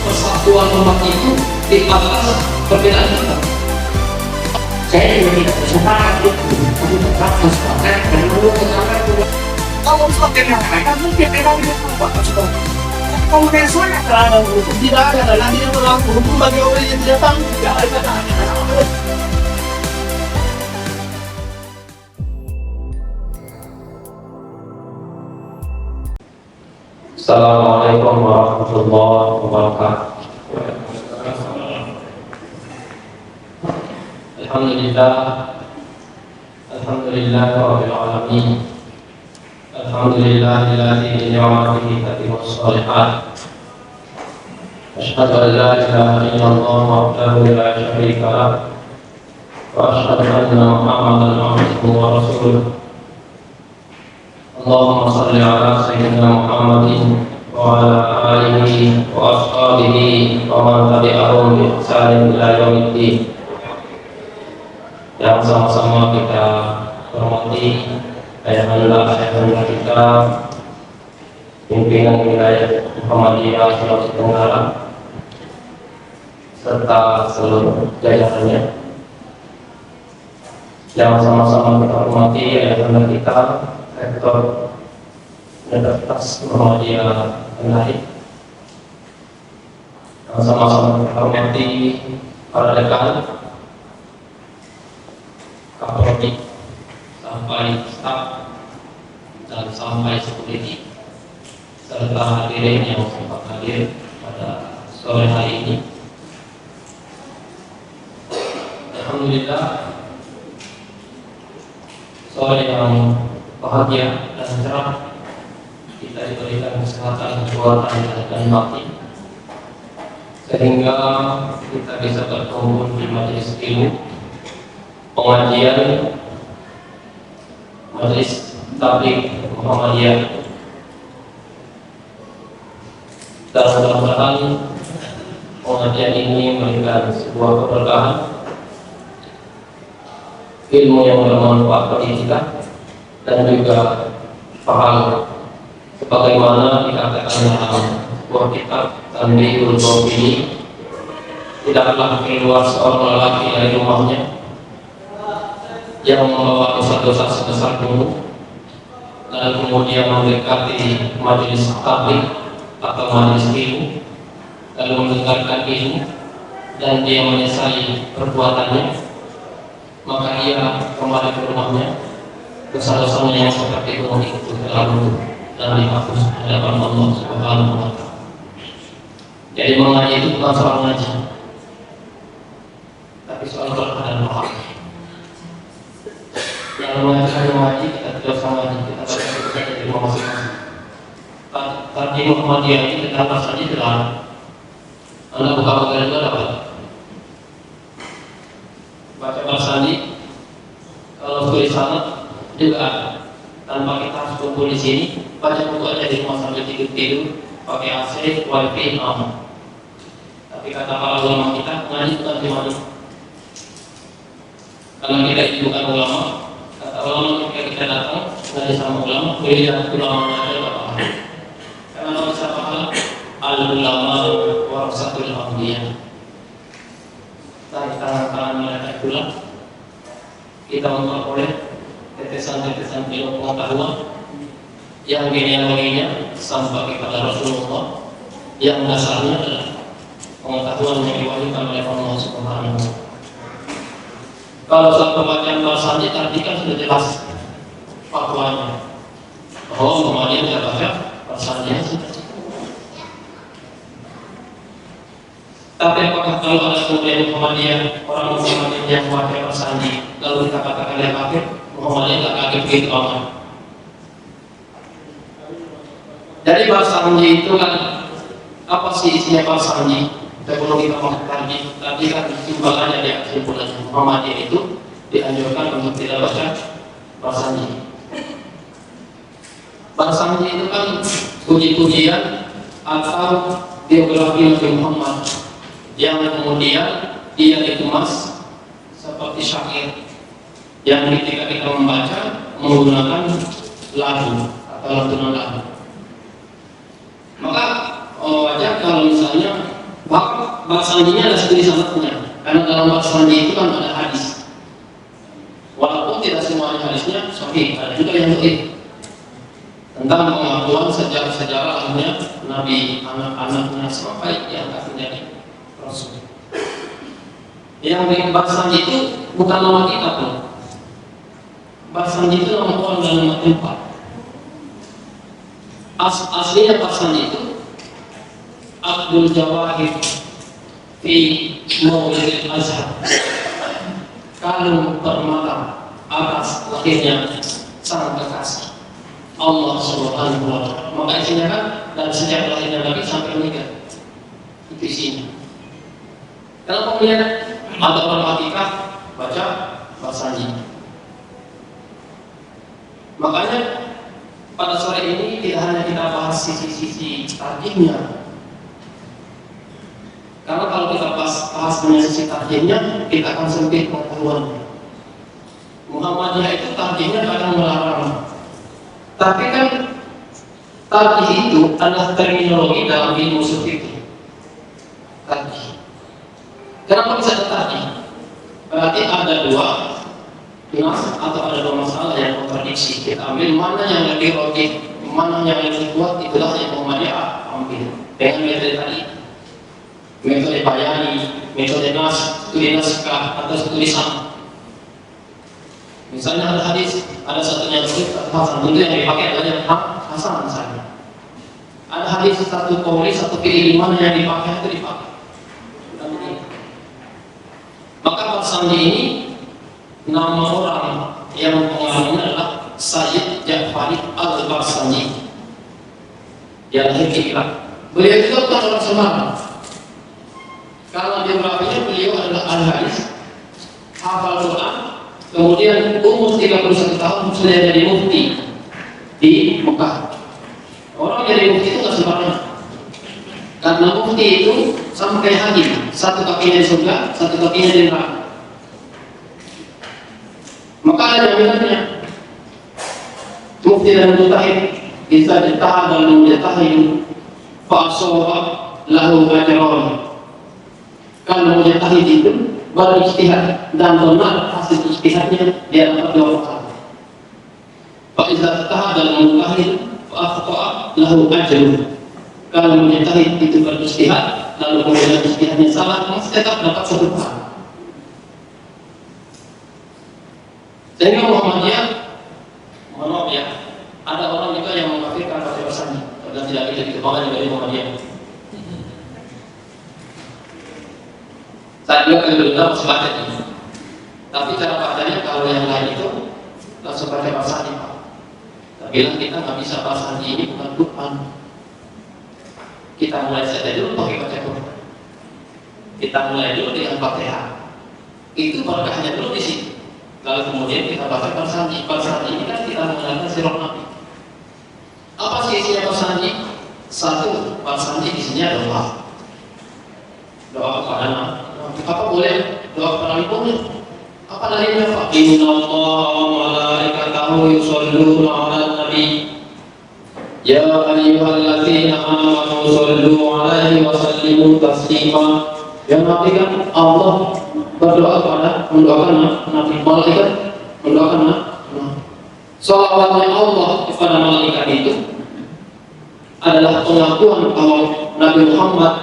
persatuan umat itu di atas perbedaan kita. Saya juga tidak bersepakat itu, tapi tetap bersepakat dan perlu kesalahan dulu. Kalau seperti yang mereka mungkin memang dia berubah tersebut. Tapi kalau yang saya terhadap hukum tidak ada dan nanti yang berlaku hukum bagi orang yang tidak tahu tidak ada kata-kata. Assalamualaikum warahmatullahi wabarakatuh. Alhamdulillah rabbil alamin. Alhamdulillahilladzi bi ni'matihi tatimmu shalihat. Asyhadu an la ilaha illallah wahdahu la syarika lah. Wa asyhadu anna Muhammadan abduhu wa rasuluh. Allahumma salli ala sayyidina Muhammadin wa ala alihi wa ashabihi wa man tabi'ahum bi ihsanin ila yaumiddin. Yang sama-sama kita hormati ayahanda kita, pimpinan wilayah Muhammadiyah Sulawesi Tenggara serta seluruh jajarannya. Yang sama-sama kita hormati ayahanda kita, Rektor Universitas Muhammadiyah Tenggara, yang sama-sama kita hormati para dekan, Kapolri, sampai staf dan sampai security, serta hadirin yang sempat hadir pada sore hari ini. Alhamdulillah, sore yang bahagia dan cerah, kita diberikan kesehatan, kekuatan dan hati, sehingga kita bisa berkumpul di majelis ilmu, pengajian, majelis tabligh Muhammadiyah, dan mudah-mudahan pengajian ini memberikan sebuah keberkahan, ilmu yang bermanfaat bagi kita, dan juga pahala sebagaimana dikatakan dalam sebuah kitab Tanbihul Ghafilin, tidaklah keluar seorang lelaki dari rumahnya yang membawa dosa-dosa sebesar gunung, lalu kemudian mendekati majelis tabligh atau majelis ilmu, lalu mendengarkan ilmu, dan dia menyesali perbuatannya, maka dia kembali ke rumahnya, dosa-dosanya yang seperti gunung itu terlalu dan dihapus di hadapan Allah Subhanahu wa Ta'ala. Jadi mengaji itu bukan soal ngaji, tapi soal berkah dan pahala. Yang mengaji kita tidak usah ngaji, kita baca saja di rumah masing-masing. Tadi Muhammadiyah ini kita dapat saja tidak. Anda buka buka juga dapat. Baca bersandi, kalau tulisan juga ada. Tanpa kita harus kumpul di sini, baca buku aja di rumah sambil tidur, pakai AC, wifi, aman. Tapi kata para ulama kita, ngaji bukan di mana. Kalau kita itu bukan ulama, kata ulama ketika kita datang ngaji sama ulama, lihat ulama ada apa? Karena kalau bisa pahala, al ulama warasatul anbiya. Dari tangan-tangan mereka itulah kita memperoleh tetesan-tetesan ilmu pengetahuan yang genealoginya sampai kepada Rasulullah, yang dasarnya adalah pengetahuan yang diwahyukan oleh Allah Subhanahu wa Ta'ala. Kalau saat pembacaan bahasa tadi kan sudah jelas fatwanya bahwa Muhammadiyah tidak baca bahasanya. Tapi apakah kalau ada kemudian Muhammadiyah, orang Muhammadiyah yang baca bahasa lalu kita katakan dia kafir? Muhammadiyah tidak kaget begitu amat. Jadi bahasa itu kan apa sih isinya bahasa sebelum kita mengkaji tadi kan simpulannya dia simpulannya Muhammadiyah itu dianjurkan untuk tidak baca bahasa bahasa itu kan puji-pujian atau biografi Nabi Muhammad yang kemudian dia dikemas seperti syair yang ketika kita membaca menggunakan lagu atau lantunan lagu. Maka wajar kalau misalnya Maka bahasa sandinya ada studi sanadnya, karena dalam bahasa sandi itu kan ada hadis. Walaupun tidak semuanya hadisnya sahih, ada juga yang dhaif. Tentang pengakuan sejarah lahirnya Nabi, anak-anaknya sampai diangkat menjadi Rasul. Yang bahasa sandi itu bukan nama kitab loh. Bahasa sandi itu nama orang dan nama tempat. Aslinya bahasa sandi itu Abdul Jawahir fi Maulidil Azhar, kalung permata atas lahirnya sang kekasih Allah Subhanahu wa Ta'ala. Maka isinya kan dari sejak lahirnya Nabi sampai meninggal, itu isinya. Kalau kemudian ada orang hakikah baca bahasa sandi. Makanya pada sore ini tidak hanya kita bahas sisi-sisi tarjihnya. Karena kalau kita bahas dengan sisi tarjihnya, kita akan sempit pengetahuan. Muhammadiyah itu tarjihnya kadang melarang. Tapi kan tarjih itu adalah terminologi dalam ilmu fikih. Tarjih. Kenapa bisa ada tarjih? Berarti ada dua nas atau ada dua masalah yang kontradiksi. Kita ambil mana yang lebih logik, mana yang lebih kuat, itulah yang Muhammadiyah ambil. Dengan metode tadi, metode bayani, metode nas, studi naskah atau studi sama. Misalnya ada hadis, ada satunya dhaif atau hasan, tentu yang dipakai adalah yang hasan misalnya. Ada hadis satu kauli, satu fi'il, mana yang dipakai itu dipakai. Maka bahasa sandi ini nama orang yang mempengaruhinya adalah Sayyid Ja'fari Al-Barsani. Dia lahir di Irak. Beliau itu bukan orang Semarang. Kalau biografinya beliau adalah al-hadis, hafal Quran, kemudian umur 31 tahun sudah jadi mufti di Mekah. Orang jadi mufti itu nggak sembarangan, karena mufti itu sama kayak hakim, satu kakinya di surga, satu kakinya di neraka. Maka ada jaminannya. Mufti dan mujtahid bisa ditahan dan mujtahid fa'asawwa lahu ajran. Kalau mujtahid itu berijtihad dan benar hasil ijtihadnya, dia dapat 2 pahala. Fa idza tahada al-mujtahid fa akhta'a lahu ajrun. Kalau mujtahid itu berijtihad lalu kemudian ijtihadnya salah, maka tetap dapat 1 pahala. Sehingga Muhammadiyah, mohon maaf ya, ada orang juga yang mengkafirkan bahasa Basani dan tidak bisa dikembangkan dari Muhammadiyah. Saya juga kalau masih baca ini, tapi cara bacanya kalau yang lain itu langsung baca bahasa ini, Pak. Tapi bilang kita nggak bisa bahasa ini, bukan Quran. Kita mulai saja dulu pakai baca Quran. Kita mulai dulu dengan Fatihah. Itu berkahnya dulu di sini. Lalu kemudian kita baca bahasa ini kan kita menggunakan sirah Nabi. Apa sih isinya bahasa ini? Satu, bahasa ini isinya doa. Doa kepada Nabi. Apa boleh doa kepada Nabi? Boleh. Apa dalilnya, Pak? Inna Allah wa malaikatahu yusholluna 'alan nabi. Ya ayyuhalladzina amanu shollu 'alaihi wa sallimu taslima. Yang Nabi kan Allah berdoa kepada, mendoakan Nabi, malaikat mendoakan Nabi. Salawatnya Allah kepada malaikat itu adalah pengakuan bahwa Nabi Muhammad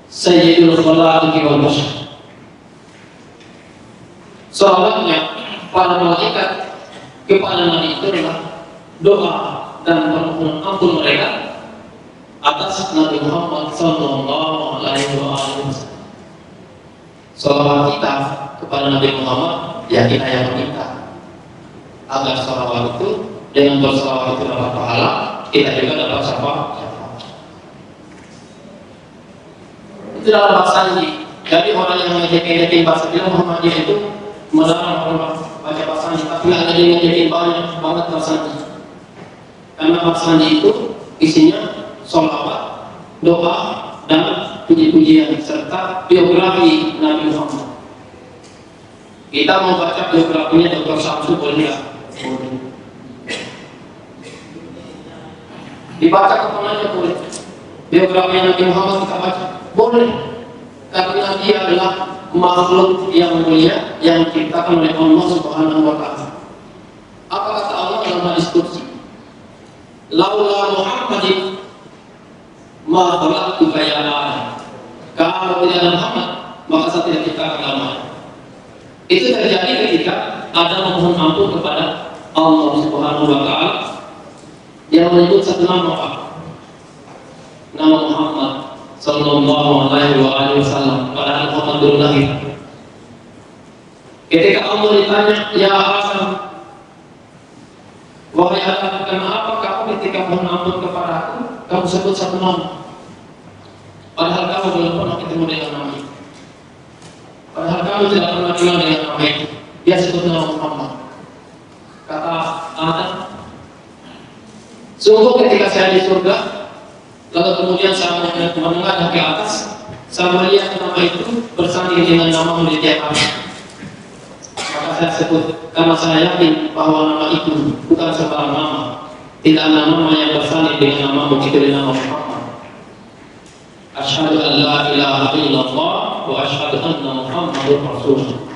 Sayyidul Khalaqi wal Bashar. Salawatnya para malaikat kepada Nabi itu adalah doa dan permohonan ampun mereka atas Nabi Muhammad Sallallahu Alaihi Wasallam. Salawat kita kepada Nabi Muhammad, ya kita yang meminta agar salawat itu dengan bersalawat itu dapat pahala, kita juga dapat syafaat. Itu dalam bahasa ini. Jadi orang yang mengajarkan bahasa dia Muhammadiyah itu melarang orang baca bahasa ini, tapi ada yang mengajarkan banget bahasa ini. Karena bahasa ini itu isinya salawat, doa, dan puji-pujian serta biografi Nabi Muhammad. Kita mau baca biografinya Dr. Samsu boleh nggak? Dibaca kapan aja boleh. Biografi Nabi Muhammad kita baca. Boleh, karena dia adalah makhluk yang mulia yang diciptakan oleh Allah Subhanahu wa Ta'ala. Apa kata Allah dalam hadis qudsi? Laula Muhammadin ma khalaqtu ya Adam. Kalau tidak ada Muhammad, maka saya tidak ciptakan kamu. Itu terjadi ketika Adam memohon ampun kepada Allah Subhanahu wa Ta'ala. Dia menyebut satu nama apa? Nama Muhammad sallallahu alaihi wasallam, padahal Muhammad belum lahir. Ketika Allah ditanya, "Ya Adam, wahai Adam, kenapa kamu ketika mohon ampun kepadaku, kamu sebut satu nama? Padahal kamu belum pernah ketemu dengan nama itu. Padahal kamu tidak pernah kenal dengan nama itu." Dia sebut nama Muhammad. Kata Adam, "Sungguh ketika saya di surga, lalu kemudian saya menengadah ke atas, saya melihat nama itu bersanding dengan namamu di tiap hari. Maka saya sebut, karena saya yakin bahwa nama itu bukan sembarang nama. Tidak ada nama yang bersanding dengan namamu, kecuali nama Muhammad. Asyhadu an la ilaha illallah wa asyhadu anna Muhammadur Rasulullah."